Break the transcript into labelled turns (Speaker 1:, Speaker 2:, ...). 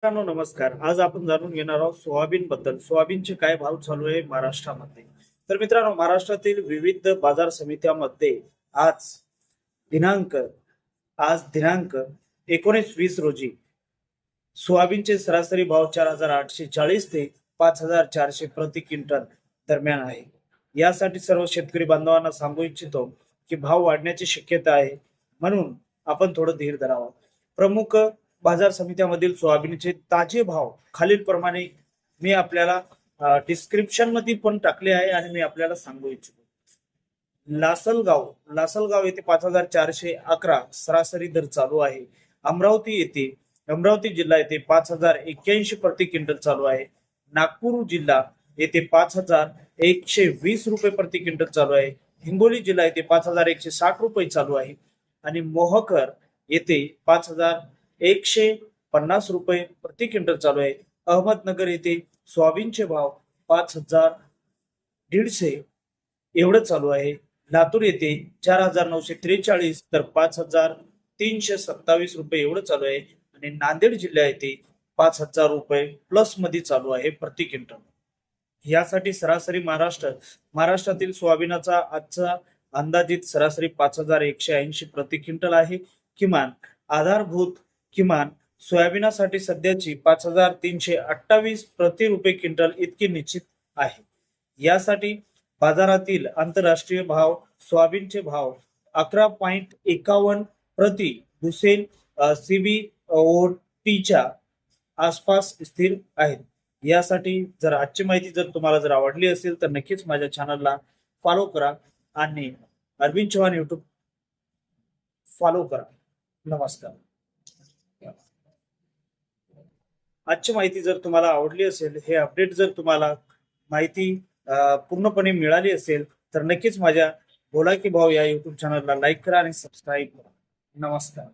Speaker 1: मित्रांनो नमस्कार. आज आपण जाणून घेणार आहोत सोयाबीन बद्दल. सोयाबीनचे काय भाव चालू आहे महाराष्ट्रामध्ये. तर मित्रांनो, महाराष्ट्रातील विविध बाजार समित्यामध्ये आज दिनांक आज दिनांक 19/20 रोजी सोयाबीनचे सरासरी भाव 4,840 ते 5,400 प्रति क्विंटल दरम्यान आहे. यासाठी सर्व शेतकरी बांधवांना सांगू इच्छितो की भाव वाढण्याची शक्यता आहे, म्हणून आपण थोडं धीर धरावं. प्रमुख बाजार समित्यामधील सोयाबीनचे ताजे भाव खालील प्रमाणे मी आपल्याला डिस्क्रिप्शन मध्ये पण टाकले आहे आणि मी आपल्याला सांगू इच्छितो. लासलगाव येथे 5,411 सरासरी दर चालू आहे. अमरावती जिल्हा येथे 5,081 प्रति क्विंटल चालू आहे. नागपूर जिल्हा येथे 5,120 रुपये प्रति क्विंटल चालू आहे. हिंगोली जिल्हा येथे 5,160 रुपये चालू आहे आणि मोहकर येथे 5,150 रुपये प्रति क्विंटल चालू आहे. अहमदनगर येथे सोयाबीनचे भाव 5,150 एवढं चालू आहे. लातूर येथे 4,943 तर 5,327 रुपये एवढं चालू आहे आणि नांदेड जिल्हा येथे 5,000 रुपये प्लस मध्ये चालू आहे प्रति क्विंटल. यासाठी सरासरी महाराष्ट्रातील सोयाबीनचा आजचा अंदाजित सरासरी 5,180 प्रति क्विंटल आहे. किमान सोयाबीनसाठी सध्याची 5,328 प्रति रुपये क्विंटल इतकी निश्चित आहे. यासाठी बाजारातील आंतरराष्ट्रीय भाव सोयाबीनचे भाव 11.51 प्रति बुशेल CBOTच्या आसपास स्थिर आहेत. यासाठी जर आजची माहिती जर तुम्हाला आवडली असेल तर नक्कीच माझ्या चॅनलला फॉलो करा आणि अरविंद चव्हाण युट्यूब फॉलो करा. नमस्कार. आजची माहिती जर तुम्हाला आवडली असेल, हे अपडेट जर तुम्हाला माहिती पूर्णपणे मिळाली असेल तर नक्कीच माझ्या बोला की भाव या युट्यूब चॅनलला लाईक करा आणि सबस्क्राईब करा. नमस्कार.